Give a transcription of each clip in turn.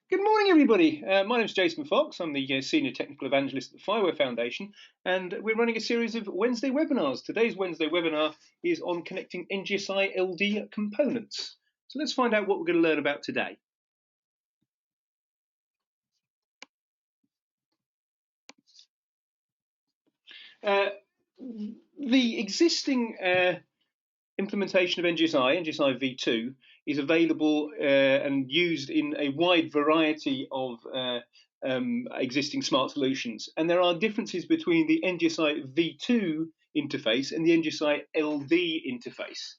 Good morning, everybody. My name is Jason Fox. I'm the Senior Technical Evangelist at the FIWARE Foundation, and we're running a series of Wednesday webinars. Today's Wednesday webinar is on connecting NGSI-LD components. So let's find out what we're going to learn about today. The existing implementation of NGSI v2, is available and used in a wide variety of existing smart solutions. And there are differences between the NGSI v2 interface and the NGSI-LD interface.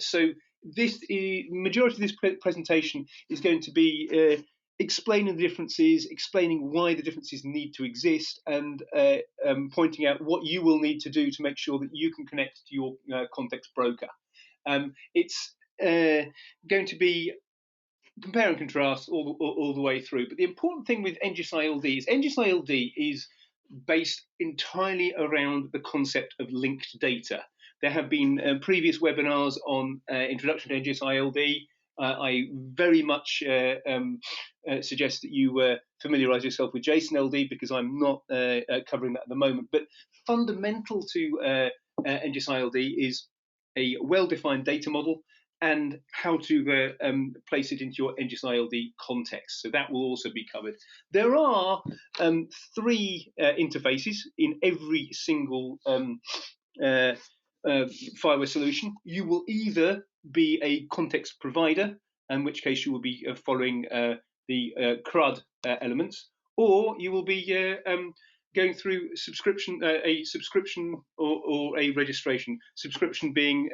So majority of this presentation is going to be explaining the differences, explaining why the differences need to exist, and pointing out what you will need to do to make sure that you can connect to your context broker. It's going to be compare and contrast all the way through. But the important thing with NGSI-LD is NGSI-LD is based entirely around the concept of linked data. There have been previous webinars on introduction to NGSI-LD. I very much suggest that you familiarise yourself with JSON-LD, because I'm not covering that at the moment. But fundamental to NGSI-LD is a well-defined data model and how to place it into your NGSI-LD context. So that will also be covered. There are three interfaces in every single FIWARE solution. You will either be a context provider, in which case you will be following the CRUD elements, or you will be going through subscription, a subscription or a registration. Subscription being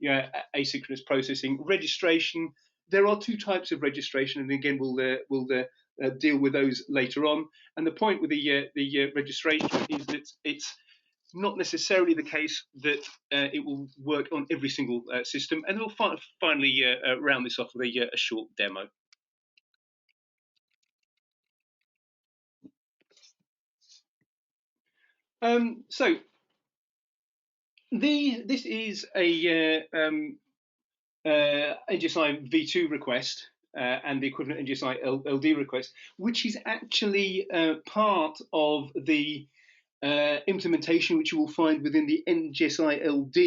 asynchronous processing. Registration, there are two types of registration, and again we'll deal with those later on. And the point with the registration is that it's not necessarily the case that it will work on every single system. And we'll finally round this off with a short demo. So this is a NGSI v2 request and the equivalent NGSI LD request, which is actually part of the implementation which you will find within the NGSI LD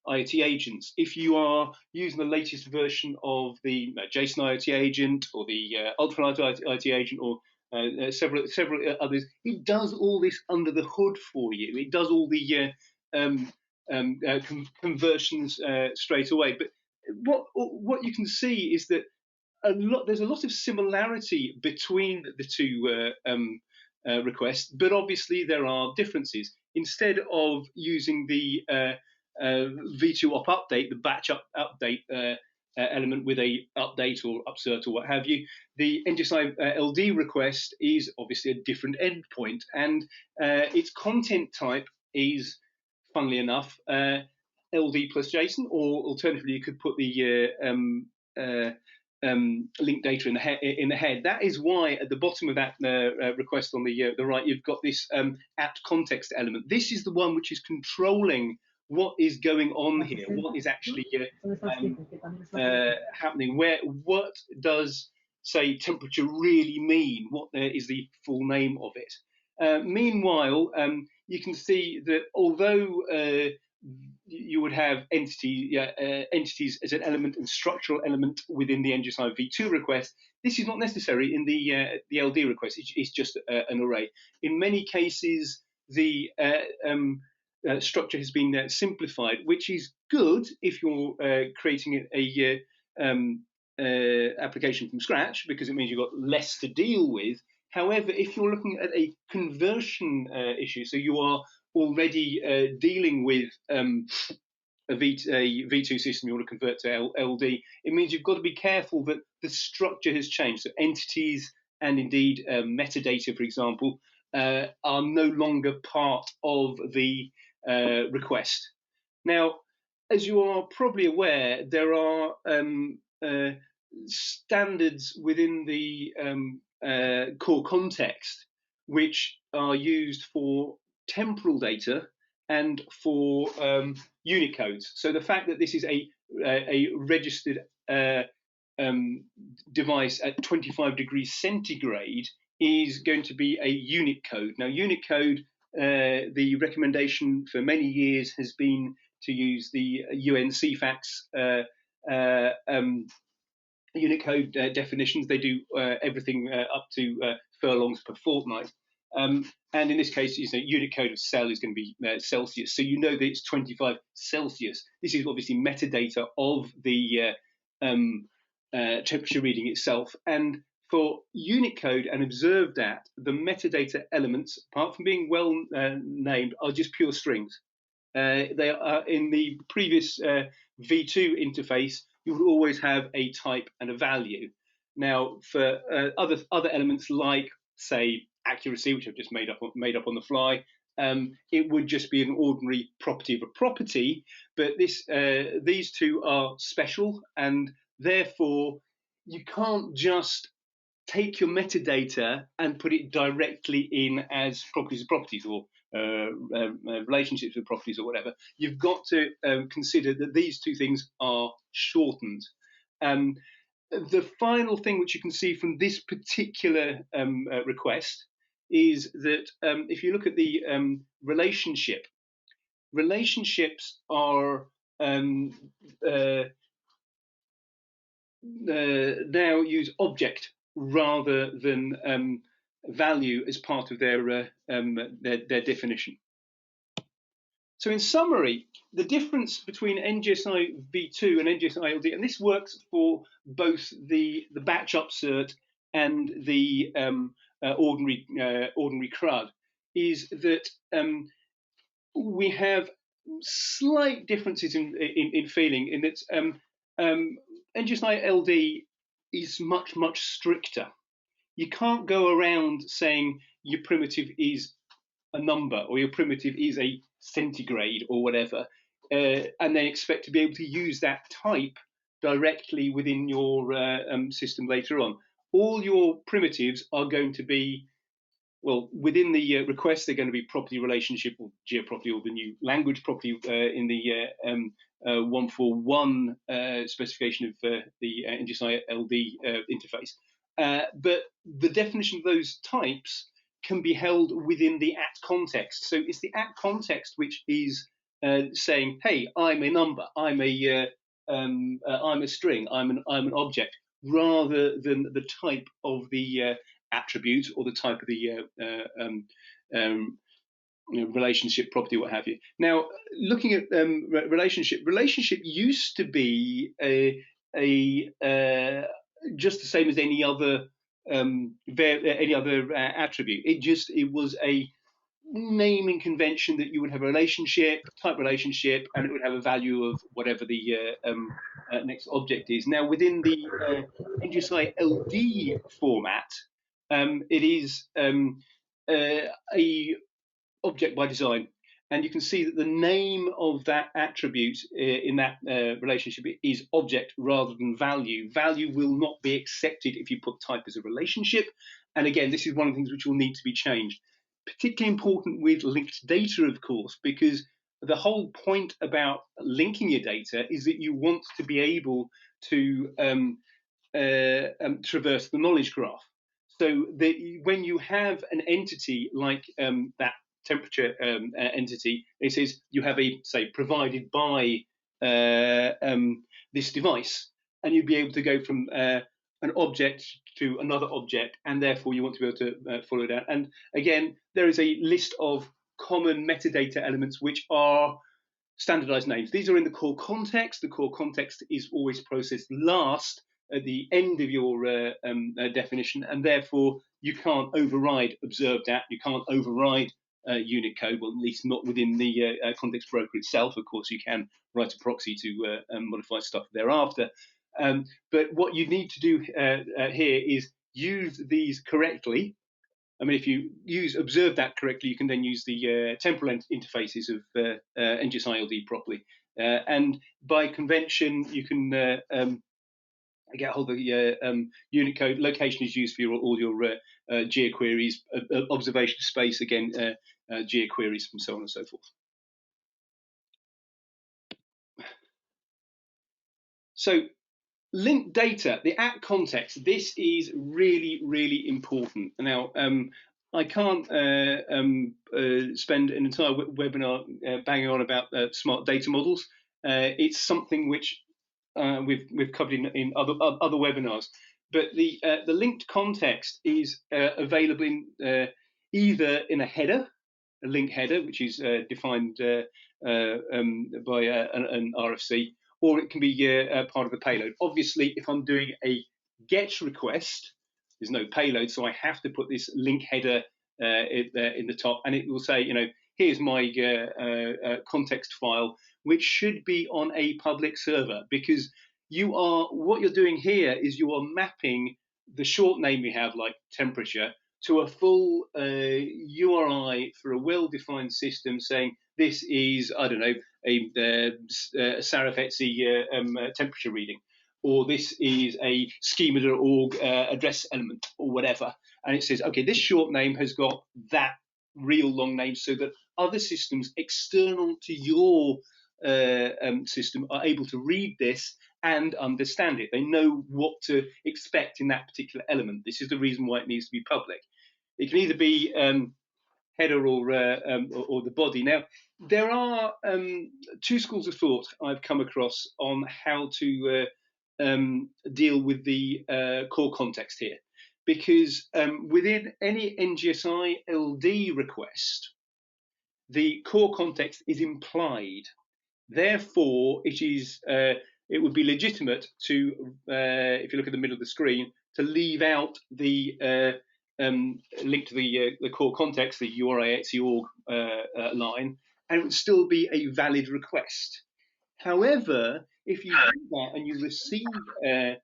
IoT agents. If you are using the latest version of the JSON IoT agent or the Ultralight IoT agent, or several others, it does all this under the hood for you. It does all the conversions straight away. But what you can see is that there's a lot of similarity between the two requests, but obviously there are differences. Instead of using the v2 op update, the batch update element with a update or upsert or what have you, the NGSI LD request is obviously a different endpoint, and its content type is, funnily enough, LD plus JSON, or alternatively you could put the linked data in the head. That is why at the bottom of that request on the right, you've got this at context element. This is the one which is controlling what is going on here, what is actually happening. What does, say, temperature really mean? What is the full name of it? Meanwhile, you can see that although you would have entities as an element and structural element within the NGSI v2 request, this is not necessary in the LD request. It's just an array. In many cases, the structure has been simplified, which is good if you're creating a application from scratch, because it means you've got less to deal with. However, if you're looking at a conversion issue, so you are already dealing with a v2 system you want to convert to LD, it means you've got to be careful that the structure has changed. So entities and indeed metadata, for example, are no longer part of the request. Now, as you are probably aware, there are standards within the core context which are used for temporal data and for unit codes. So the fact that this is a registered device at 25 degrees centigrade is going to be a unit code. Now, unit code, the recommendation for many years has been to use the UN CFAX unit code definitions. They do everything up to furlongs per fortnight. And in this case, unit code of cell is going to be Celsius. So you know that it's 25 Celsius. This is obviously metadata of the temperature reading itself. And for Unicode and observed at, the metadata elements, apart from being well named, are just pure strings. They are in the previous V2 interface. You would always have a type and a value. Now, for other elements like, say, accuracy, which I've just made up on the fly, it would just be an ordinary property of a property. But these two are special, and therefore you can't just take your metadata and put it directly in as properties of properties or relationships with properties or whatever. You've got to consider that these two things are shortened. The final thing which you can see from this particular request is that if you look at the relationships are now use object rather than value as part of their definition. So in summary, the difference between NGSI v2 and NGSI-LD, and this works for both the batch upsert and the ordinary CRUD, is that we have slight differences in feeling, in that NGSI-LD is much stricter. You can't go around saying your primitive is a number or your primitive is a centigrade or whatever, and then expect to be able to use that type directly within your system later on. All your primitives are going to be, well, within the request, they're going to be property relationship or geoproperty, or the new language property in the 141 specification of the NGSI-LD interface. But the definition of those types can be held within the at context. So it's the at context which is saying, hey, I'm a number, I'm a string, I'm an object, rather than the type of the attribute or the type of the relationship, property, what have you. Now, looking at relationship used to be just the same as any other attribute. It was a naming convention that you would have a relationship, type relationship, and it would have a value of whatever the next object is. Now, within the NGSI-LD format, it is a object by design, and you can see that the name of that attribute in that relationship is object rather than value. Value will not be accepted if you put type as a relationship, and again, this is one of the things which will need to be changed. Particularly important with linked data, of course, because the whole point about linking your data is that you want to be able to traverse the knowledge graph. So that when you have an entity like that temperature entity, it says you have a, say, provided by this device, and you'd be able to go from an object to another object, and therefore you want to be able to follow that. And again, there is a list of common metadata elements which are standardized names. These are in the core context. The core context is always processed last at the end of your definition, and therefore you can't override observed at, you can't override unit code, well, at least not within the context broker itself. Of course, you can write a proxy to modify stuff thereafter. But what you need to do here is use these correctly. I mean, if you use observe that correctly, you can then use the temporal interfaces of NGSI-LD properly. And by convention, you can get hold of the unit code. Location is used for all your geoqueries, observation space, again, geoqueries, and so on and so forth. So linked data, the at context, this is really, really important. Now, I can't spend an entire webinar banging on about smart data models. It's something which we've covered in other webinars. But the linked context is available in either in a header, a link header, which is defined by an RFC, or it can be part of the payload. Obviously, if I'm doing a GET request, there's no payload, so I have to put this link header in the top, and it will say, here's my context file, which should be on a public server, because what you're doing here is you are mapping the short name we have, like temperature, to a full URI for a well-defined system, saying this is, I don't know, a Saraf ETSI temperature reading, or this is a schema.org address element, or whatever. And it says, okay, this short name has got that real long name, so that other systems external to your system are able to read this and understand it. They know what to expect in that particular element. This is the reason why it needs to be public. It can either be header or the body. Now, there are two schools of thought I've come across on how to deal with the core context here, because within any NGSI-LD request, the core context is implied. Therefore, it would be legitimate to, if you look at the middle of the screen, to leave out the link to the core context, the URI ETSI org line, and it would still be a valid request. However, if you do that and you receive a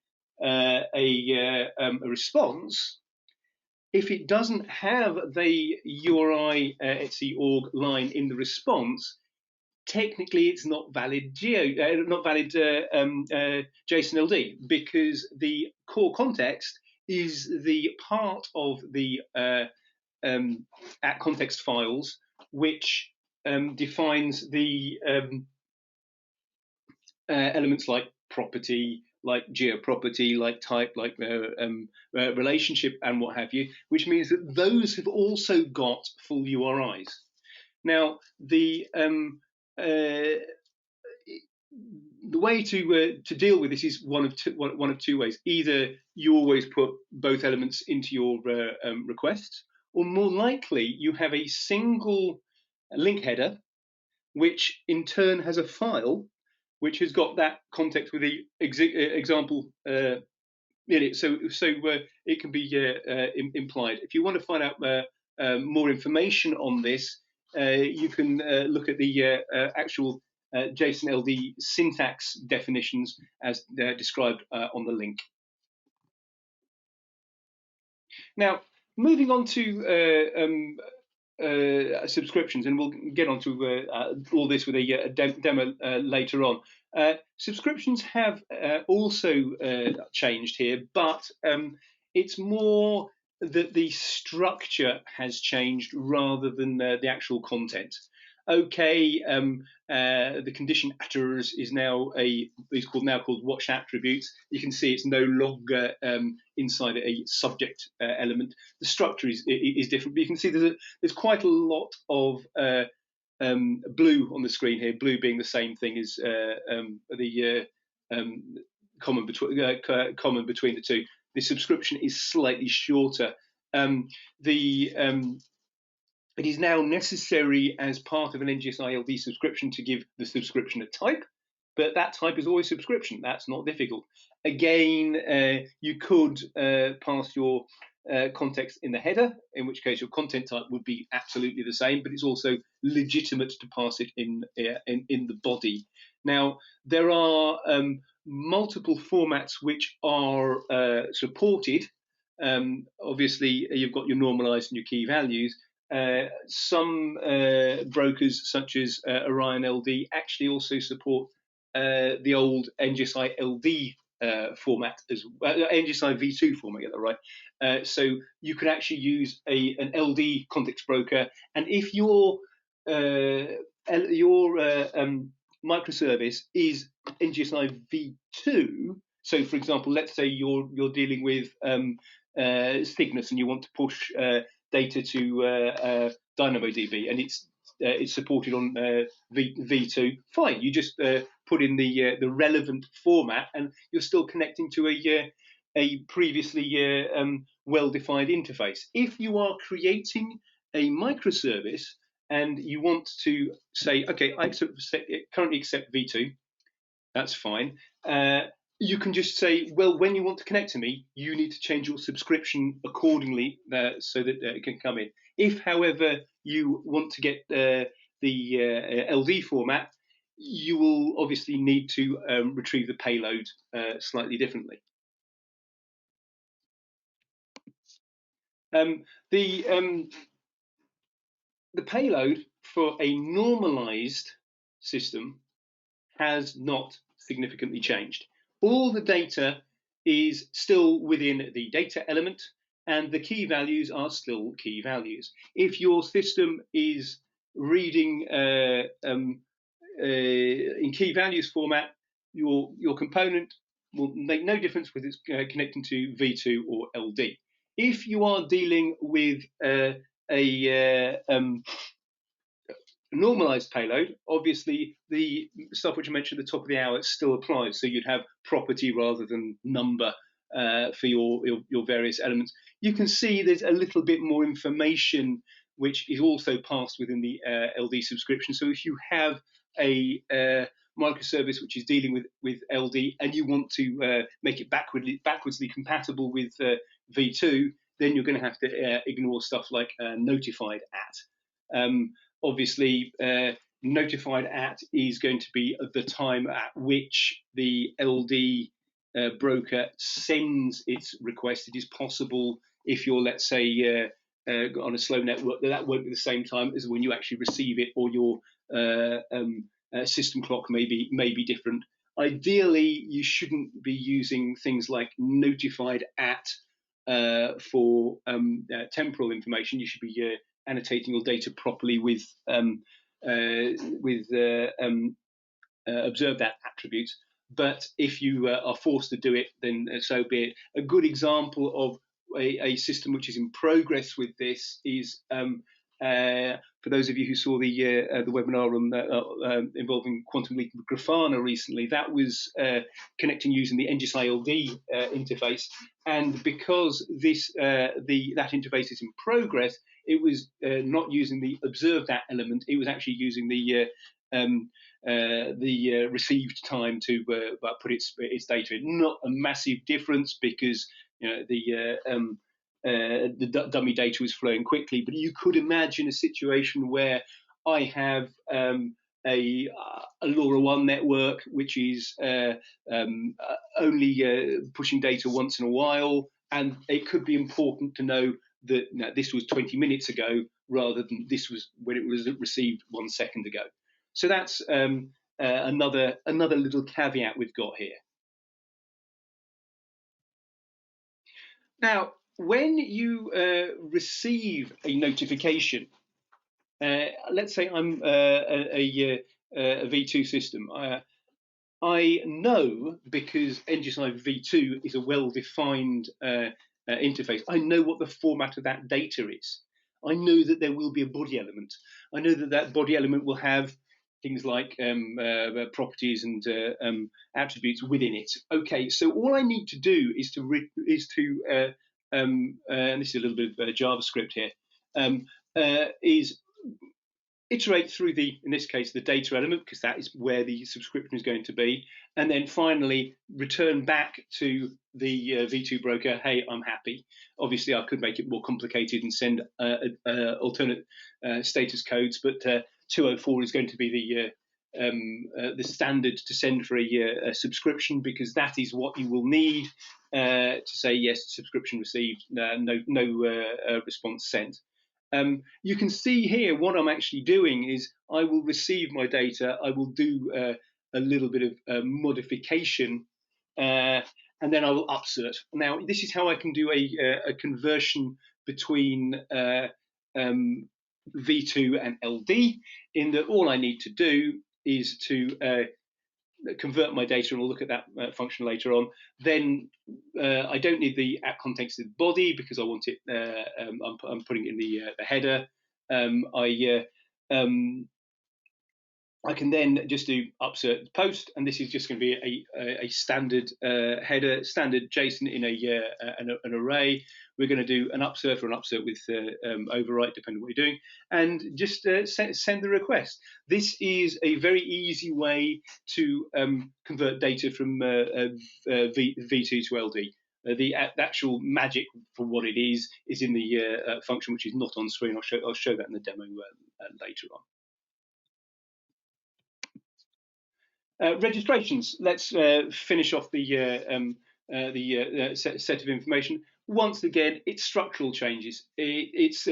response, if it doesn't have the URI ETSI org line in the response, technically it's not valid JSON-LD, because the core context is the part of the at context files which defines the elements like property, like geoproperty, like type, like relationship, and what have you, which means that those have also got full URIs. Now, the way to deal with this is one of two ways. Either you always put both elements into your requests, or more likely you have a single link header, which in turn has a file which has got that context with the example in it. So it can be implied. If you want to find out more information on this, you can look at the actual JSON-LD syntax definitions as described on the link. Now, moving on to subscriptions, and we'll get onto all this with a demo later on. Subscriptions have also changed here, but it's more that the structure has changed rather than the actual content. Okay, the condition attrs is now called watch attributes. You can see it's no longer inside a subject element. The structure is different, but you can see there's quite a lot of blue on the screen here. Blue being the same thing as the common between the two. The subscription is slightly shorter. It is now necessary as part of an NGSI-LD subscription to give the subscription a type, but that type is always subscription. That's not difficult. Again, you could pass your context in the header, in which case your content type would be absolutely the same, but it's also legitimate to pass it in the body. Now, there are multiple formats which are supported. Obviously, you've got your normalized and your key values. Some brokers, such as Orion LD, actually also support the old NGSI-LD format, as well, NGSI V2 format, get that right. So you could actually use an LD context broker, and if your microservice is NGSI V2, So, for example, let's say you're dealing with Cygnus and you want to push data to DynamoDB, and it's supported on V2. Fine, you just put in the relevant format, and you're still connecting to a previously well-defined interface. If you are creating a microservice and you want to say, okay, I currently accept V2, that's fine. You can just say, well, when you want to connect to me, you need to change your subscription accordingly so that it can come in. If, however, you want to get the LD format, you will obviously need to retrieve the payload slightly differently. The payload for a normalized system has not significantly changed. All the data is still within the data element, and the key values are still key values. If your system is reading in key values format, your component will make no difference whether it's connecting to V2 or LD. If you are dealing with a normalized payload, obviously the stuff which I mentioned at the top of the hour still applies. So you'd have property rather than number for your various elements. You can see there's a little bit more information which is also passed within the LD subscription. So if you have a microservice which is dealing with LD and you want to make it backwardsly compatible with V2, then you're going to have to ignore stuff like notified at. Obviously, notified at is going to be the time at which the LD broker sends its request. It is possible if you're, let's say, on a slow network, that won't be the same time as when you actually receive it, or your system clock may be different. Ideally, you shouldn't be using things like notified at for temporal information. You should be annotating your data properly with observed at attributes. But if you are forced to do it, then so be it. A good example of a system which is in progress with this is for those of you who saw the webinar on involving quantum leap Grafana recently, that was connecting using the NGSI-LD interface. And because that interface is in progress, it was not using the observed at element. It was actually using the received time to put its data in. Not a massive difference because the dummy data was flowing quickly, but you could imagine a situation where I have a LoRaWAN network which is only pushing data once in a while, and it could be important to know that this was 20 minutes ago rather than this was when it was received 1 second ago. So that's another little caveat we've got here. Now, when you receive a notification, let's say I'm a V2 system, I know, because NGSI V2 is a well-defined interface, I know what the format of that data is. I know that there will be a body element. I know that body element will have things like properties and attributes within it. Okay, so all I need to do is to and this is a little bit of JavaScript here, is iterate through in this case, the data element, because that is where the subscription is going to be, and then finally return back to the V2 broker, hey, I'm happy. Obviously, I could make it more complicated and send alternate status codes, but 204 is going to be the standard to send for a subscription, because that is what you will need to say, yes, subscription received, no response sent. You can see here what I'm actually doing is I will receive my data, I will do a little bit of modification, and then I will upsert. Now, this is how I can do a conversion between V2 and LD, in that all I need to do is to convert my data, and we'll look at that function later on. Then I don't need the at context of the body because I want it. I'm putting it in the header. I can then just do upsert post, and this is just going to be a standard header, standard JSON in an array. We're going to do an upsert or an upsert with overwrite, depending on what you're doing, and just send the request. This is a very easy way to convert data from V2 to LD. The actual magic for what it is in the function, which is not on screen. I'll show that in the demo later on. Registrations. Let's finish off the set of information. Once again, it's structural changes. It's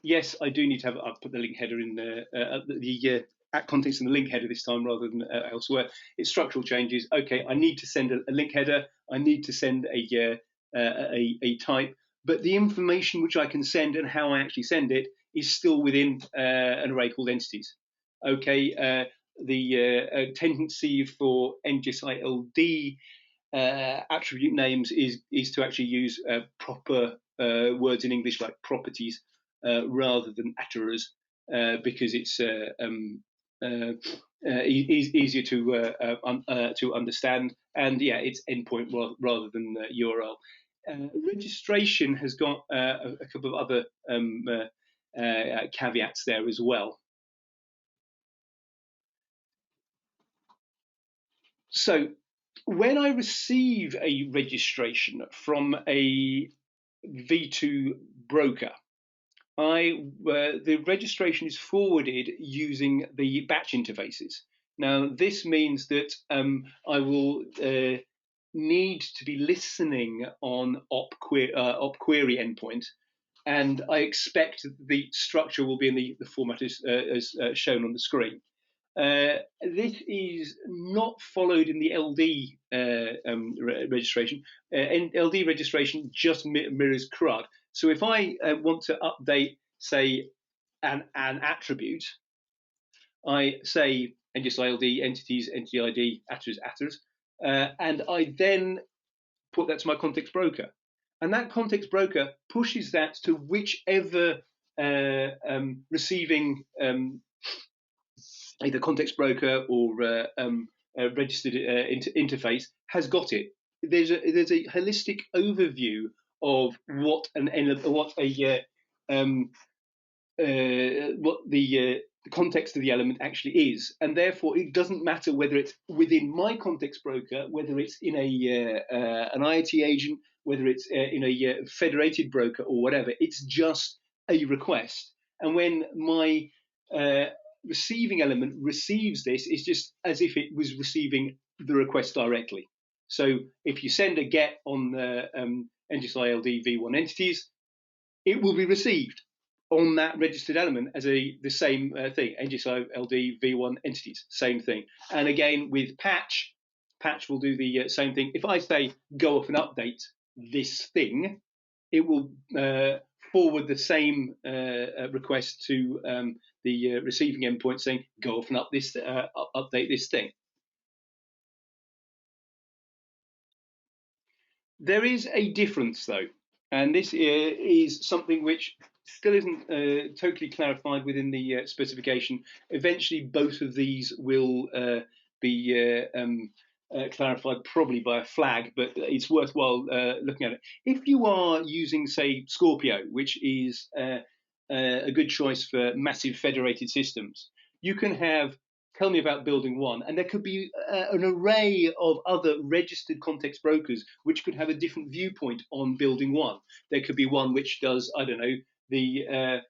yes, I do need to have. I've put the link header in the at context in the link header this time rather than elsewhere. It's structural changes. Okay, I need to send a link header. I need to send a type, but the information which I can send and how I actually send it is still within an array called entities. Okay. The tendency for NGSI-LD attribute names is to actually use proper words in English like properties rather than attributes because it's easier to understand, and yeah, it's endpoint rather than URL. Registration has got a couple of other caveats there as well. So when I receive a registration from a V2 broker, the registration is forwarded using the batch interfaces. Now, this means that I will need to be listening on op query endpoint, and I expect the structure will be in the format as shown on the screen. This is not followed in the LD registration. LD registration just mirrors CRUD. So if I want to update, say, an attribute, I say NGSI-LD entities, entity ID, attrs, and I then put that to my context broker. And that context broker pushes that to whichever receiving either context broker or registered interface has got it. There's a holistic overview of what the context of the element actually is, and therefore it doesn't matter whether it's within my context broker, whether it's in an IoT agent, whether it's in a federated broker or whatever. It's just a request, and when my receiving element receives this, it's just as if it was receiving the request directly. So if you send a get on the NGSI-LD V1 entities, it will be received on that registered element as the same thing. NGSI-LD V1 entities, same thing. And again with patch will do the same thing. If I say go off and update this thing, it will forward the same request to the receiving endpoint saying go off and update this thing. There is a difference though, and this is something which still isn't totally clarified within the specification. Eventually both of these will be clarified probably by a flag, but it's worthwhile looking at it. If you are using, say, Scorpio, which is a good choice for massive federated systems, you can have tell me about building one, and there could be an array of other registered context brokers which could have a different viewpoint on building one. There could be one which does, I don't know, the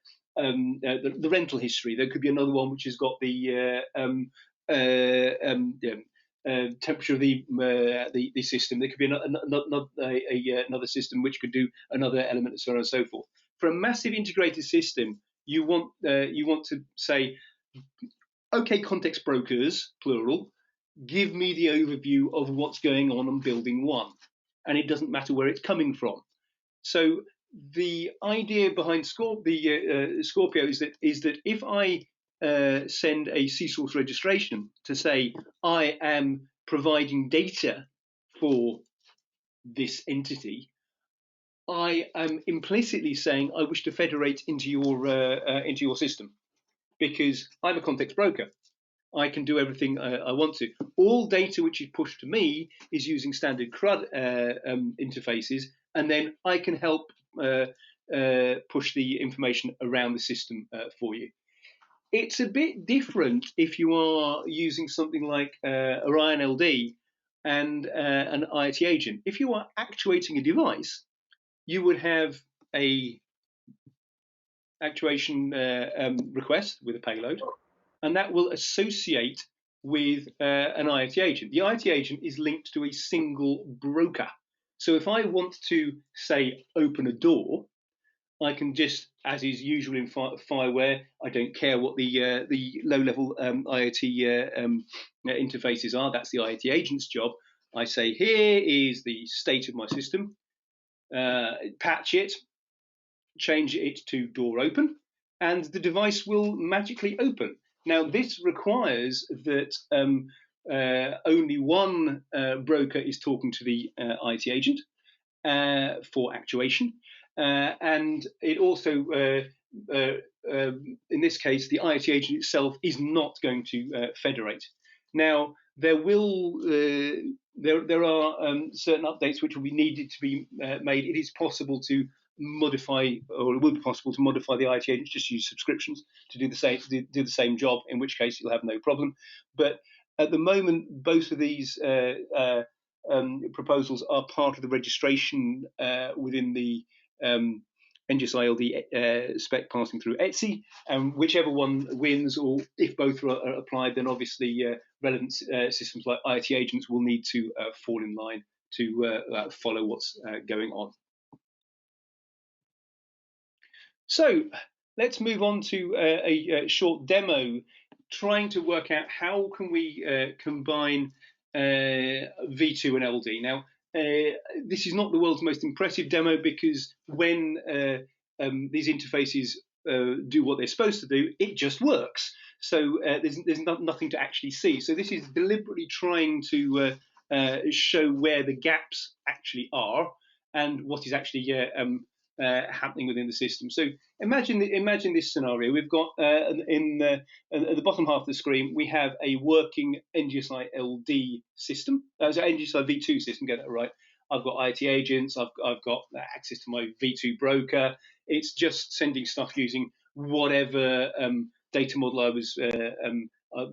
rental history. There could be another one which has got the temperature of the system. There could be another system which could do another element, and so on and so forth. For a massive integrated system, you want to say, okay, context brokers, plural, give me the overview of what's going on building one, and it doesn't matter where it's coming from. So the idea behind Scorpio is that if I send a CSource registration to say I am providing data for this entity, I am implicitly saying I wish to federate into your system, because I'm a context broker. I can do everything I want to. All data which is pushed to me is using standard CRUD interfaces, and then I can help push the information around the system for you. It's a bit different if you are using something like Orion-LD and an IoT agent. If you are actuating a device, you would have a actuation request with a payload, and that will associate with an IoT agent. The IoT agent is linked to a single broker. So if I want to, say, open a door, I can just, as is usual in FIWARE, I don't care what the low-level IoT interfaces are. That's the IoT agent's job. I say, here is the state of my system. Patch it, change it to door open, and the device will magically open. Now, this requires that only one broker is talking to the IT agent for actuation, and it also, in this case, the IT agent itself is not going to federate. Now, there are certain updates which will be needed to be made. It is possible to modify, or it will be possible to modify the IT agents, just use subscriptions to do the same job, in which case you'll have no problem. But at the moment, both of these proposals are part of the registration within the NGSI-LD spec passing through ETSI, and whichever one wins, or if both are applied, then obviously relevant systems like IT agents will need to fall in line to follow what's going on. So let's move on to a short demo, trying to work out how can we combine V2 and LD. Now, this is not the world's most impressive demo, because when these interfaces do what they're supposed to do, it just works. So there's nothing to actually see. So this is deliberately trying to show where the gaps actually are and what is actually happening within the system. So imagine this scenario. We've got at the bottom half of the screen, we have a working NGSI-LD system. So NGSI V2 system, get that right. I've got IT agents. I've got access to my V2 broker. It's just sending stuff using whatever data model I was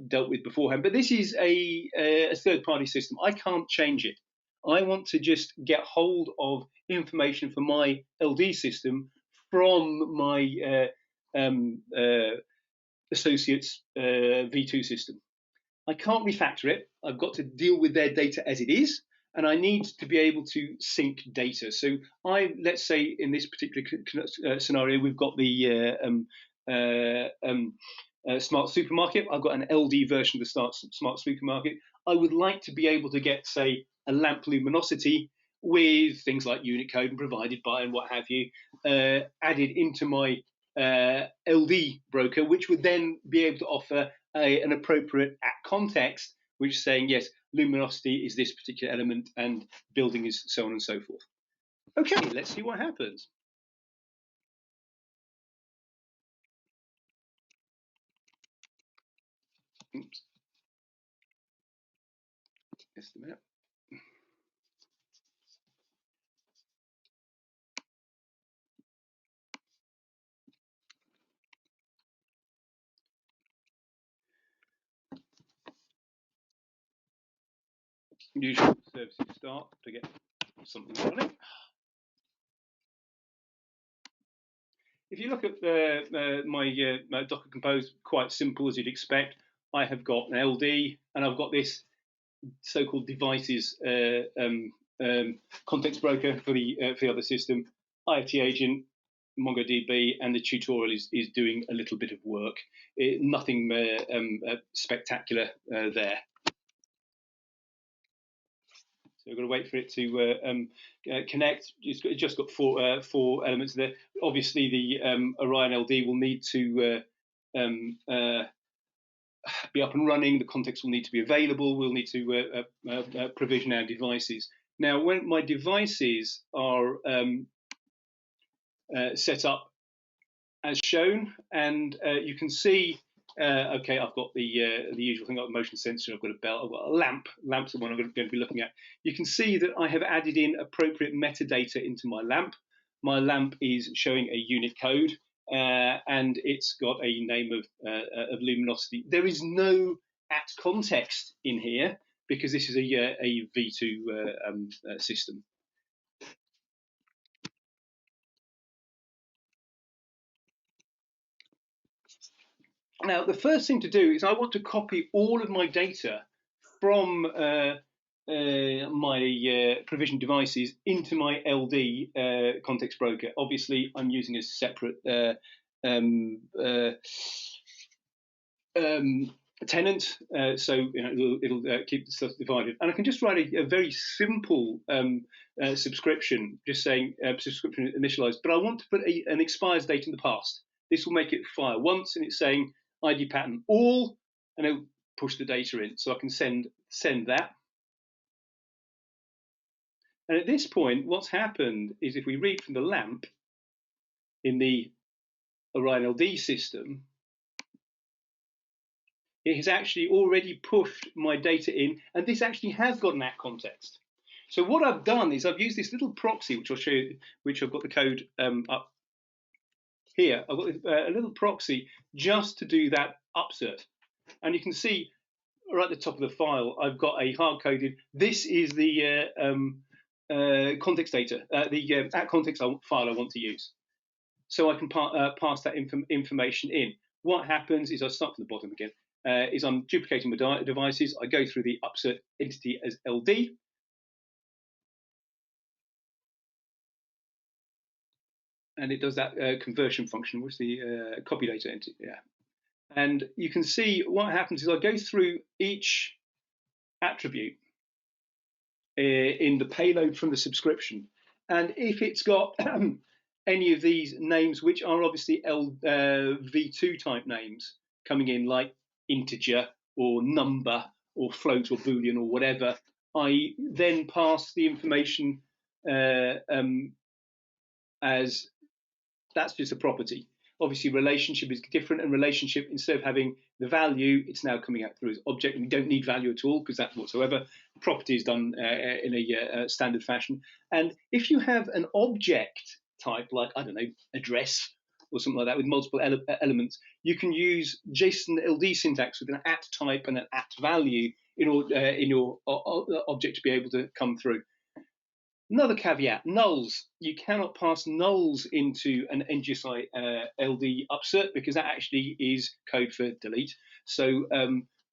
dealt with beforehand. But this is a third-party system. I can't change it. I want to just get hold of information for my LD system from my associate's V2 system. I can't refactor it. I've got to deal with their data as it is, and I need to be able to sync data. So let's say in this particular scenario, we've got the smart supermarket. I've got an LD version of the smart supermarket. I would like to be able to get, say, a lamp luminosity with things like Unicode and provided by and what have you, added into my LD broker, which would then be able to offer an appropriate at context, which is saying, yes, luminosity is this particular element and building is so on and so forth. Okay, let's see what happens. Oops. Just a minute. Usual services start to get something running. If you look at my Docker Compose, quite simple as you'd expect. I have got an LD and I've got this so-called devices context broker for the other system, IoT agent, MongoDB, and the tutorial is doing a little bit of work. Nothing spectacular there. So we've got to wait for it to connect. It's just got four elements there. Obviously, the Orion LD will need to be up and running. The context will need to be available. We'll need to provision our devices. Now, when my devices are set up as shown, and you can see, okay, I've got the usual thing. I've got a motion sensor, I've got a belt, I've got a lamp. Lamp's the one I'm going to be looking at. You can see that I have added in appropriate metadata into my lamp. My lamp is showing a unit code, and it's got a name of luminosity. There is no at context in here because this is a V2 system. Now, the first thing to do is I want to copy all of my data from my provision devices into my LD context broker. Obviously, I'm using a separate tenant, so it'll keep the stuff divided. And I can just write a very simple subscription, just saying subscription initialized, but I want to put an expires date in the past. This will make it fire once, and it's saying ID pattern all, and it'll push the data in. So I can send that. And at this point, what's happened is if we read from the lamp in the Orion LD system, it has actually already pushed my data in, and this actually has got an at context. So what I've done is I've used this little proxy, which I'll show you, which I've got the code up here. I've got a little proxy just to do that upsert. And you can see right at the top of the file, I've got a hard-coded, this is the context data, the at context file I want to use. So I can pass that information in. What happens is I start from the bottom again, is I'm duplicating my devices. I go through the upsert entity as LD. And it does that conversion function, which is the copy data entity. Yeah. And you can see what happens is I go through each attribute in the payload from the subscription. And if it's got any of these names, which are obviously V2 type names coming in, like integer or number or float or boolean or whatever, I then pass the information as that's just a property. Obviously, relationship is different, and relationship, instead of having the value, it's now coming out through as object. And we don't need value at all because that whatsoever. Property is done in a standard fashion. And if you have an object type, like, I don't know, address or something like that with multiple elements, you can use JSON LD syntax with an at type and an at value in your object to be able to come through. Another caveat, nulls. You cannot pass nulls into an NGSI LD upsert because that actually is code for delete. So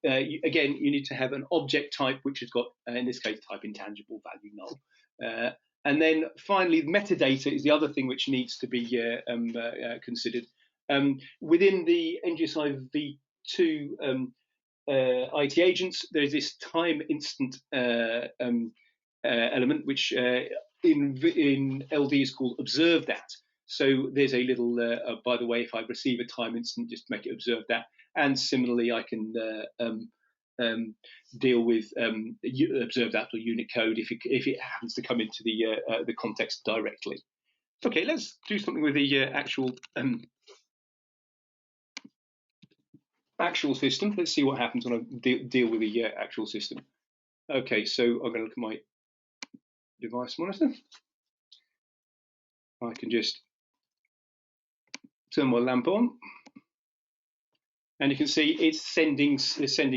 again, you need to have an object type which has got, in this case, type intangible value null. And then finally, metadata is the other thing which needs to be considered. Within the NGSI v2 IT agents, there's this time instant element, which in LD is called observe that. So there's a little, by the way, if I receive a time instant, just make it observe that. And similarly, I can deal with observe that or unit code if it happens to come into the context directly. Okay, let's do something with the actual system. Let's see what happens when I deal with the actual system. Okay, so I'm going to look at my device monitor. I can just turn my lamp on, and you can see it's sending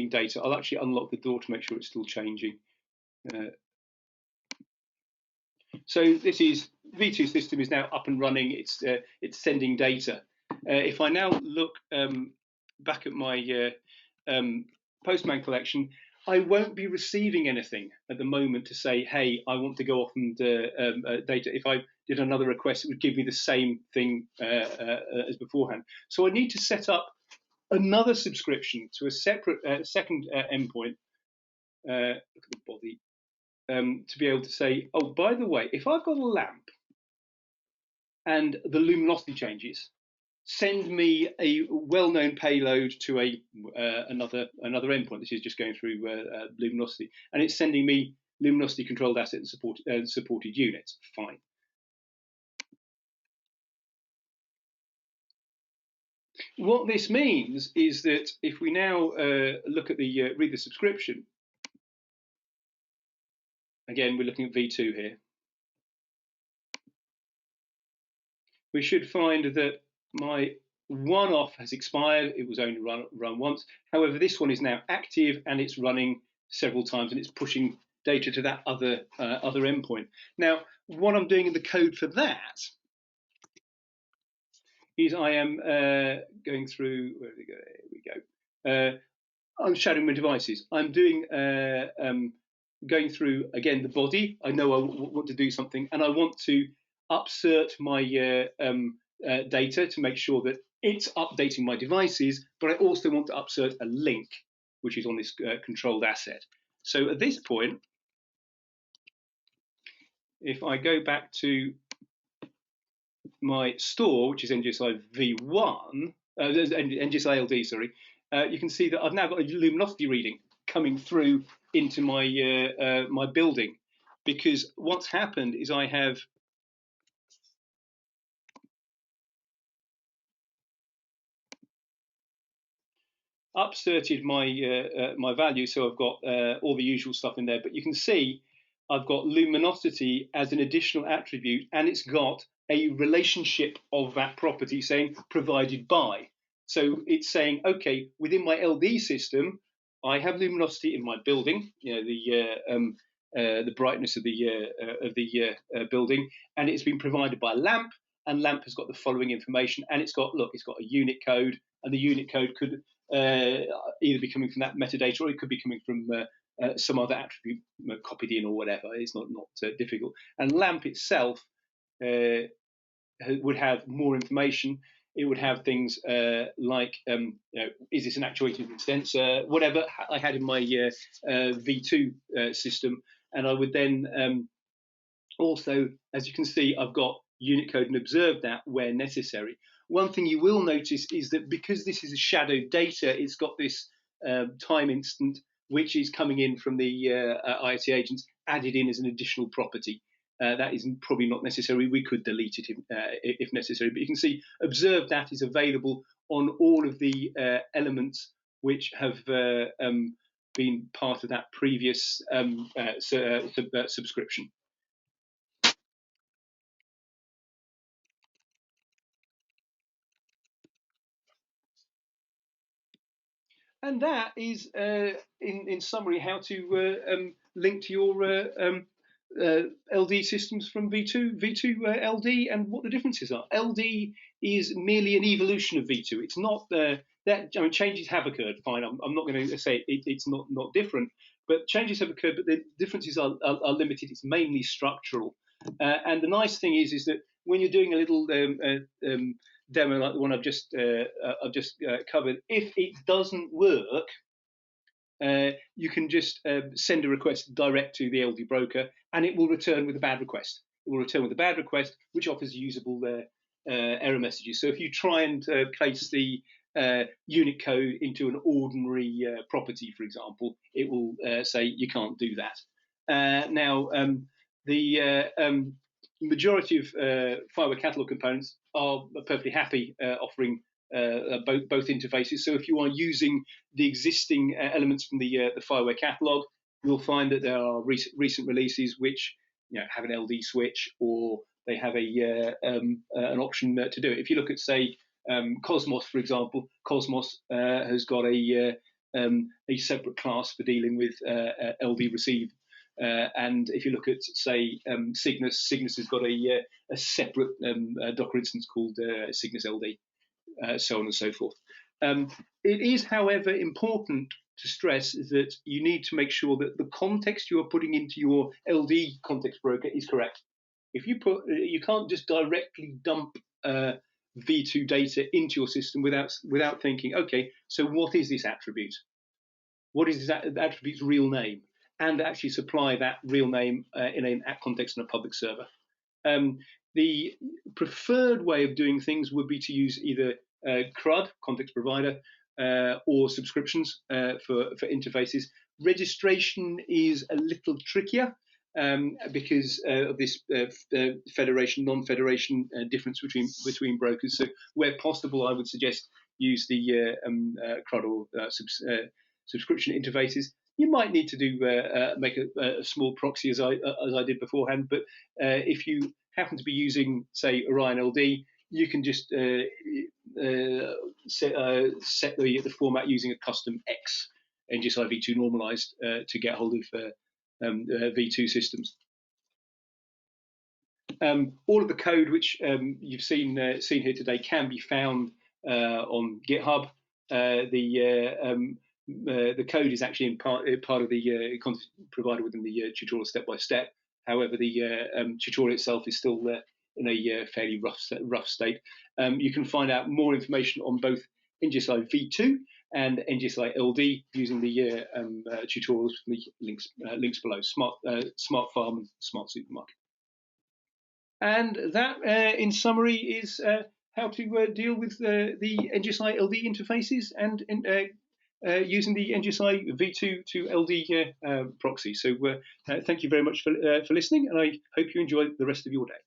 data. I'll actually unlock the door to make sure it's still changing. So this is V2 system is now up and running. It's sending data. If I now look back at my Postman collection, I won't be receiving anything at the moment to say, hey, I want to go off and data. If I did another request, it would give me the same thing as beforehand. So I need to set up another subscription to a separate second endpoint, look at the body, to be able to say, oh, by the way, if I've got a lamp and the luminosity changes, send me a well-known payload to another endpoint. This is just going through Luminosity, and it's sending me Luminosity controlled asset and supported units. Fine. What this means is that if we now look at the read the subscription, again we're looking at V2 here. We should find that my one-off has expired. It was only run once. However, this one is now active and it's running several times and it's pushing data to that other endpoint. Now, what I'm doing in the code for that is I am going through. Where we go? Here we go. I'm shadowing my devices. I'm doing going through again the body. I know I want to do something, and I want to upsert my data to make sure that it's updating my devices. But I also want to upsert a link, which is on this controlled asset. So at this point, if I go back to my store, which is NGSI V1, NGSI-LD, sorry, you can see that I've now got a luminosity reading coming through into my my building, because what's happened is I have upserted my my value, so I've got all the usual stuff in there. But you can see I've got luminosity as an additional attribute, and it's got a relationship of that property saying provided by. So it's saying, okay, within my LD system, I have luminosity in my building, you know, the brightness of the building, and it's been provided by a lamp, and lamp has got the following information, and it's got it's got a unit code, and the unit code could either be coming from that metadata, or it could be coming from some other attribute copied in or whatever. It's not difficult. And LAMP itself would have more information. It would have things like, you know, is this an actuated extensor, whatever I had in my V2 system. And I would then also, as you can see, I've got unit code and observe that where necessary. One thing you will notice is that because this is a shadow data, it's got this time instant, which is coming in from the IoT agents, added in as an additional property. That is probably not necessary. We could delete it if necessary, but you can see observe that is available on all of the elements which have been part of that previous subscription. And that is, in summary, how to link to your LD systems from V2 LD, and what the differences are. LD is merely an evolution of V2. It's not that, I mean, changes have occurred. Fine, I'm not going to say it's not different, but changes have occurred. But the differences are limited. It's mainly structural. And the nice thing is that when you're doing a little demo like the one I've just covered, if it doesn't work, you can just send a request direct to the LD broker, and it will return with a bad request. It will return with a bad request, which offers usable error messages. So if you try and place the unit code into an ordinary property, for example, it will say you can't do that. Now, the majority of FIWARE catalog components are perfectly happy offering both interfaces. So if you are using the existing elements from the FIWARE catalog, you'll find that there are recent releases which, you know, have an LD switch, or they have an option to do it. If you look at, say, Cosmos, for example, Cosmos has got a separate class for dealing with LD receive. And if you look at, say, Cygnus has got a separate Docker instance called Cygnus LD, so on and so forth. It is, however, important to stress that you need to make sure that the context you are putting into your LD context broker is correct. If you can't just directly dump V2 data into your system without thinking, okay, so what is this attribute? What is this attribute's real name? And actually supply that real name in a context in a public server. The preferred way of doing things would be to use either CRUD, context provider, or subscriptions for interfaces. Registration is a little trickier because of this federation, non-federation difference between brokers. So where possible, I would suggest use the CRUD or subscription interfaces. You might need to do make a small proxy as I did beforehand, but if you happen to be using, say, Orion LD, you can just set the format using a custom X NGSI v2 normalized to get hold of v2 systems. All of the code which you've seen here today can be found on GitHub. The code is actually in part of the content provided within the tutorial step by step. However, the tutorial itself is still in a fairly rough state. You can find out more information on both NGSI v2 and NGSI-LD using the tutorials from the links below: Smart Farm and Smart Supermarket. And that, in summary, is how to deal with the NGSI-LD interfaces and using the NGSI v2 to LD proxy. So thank you very much for listening, and I hope you enjoy the rest of your day.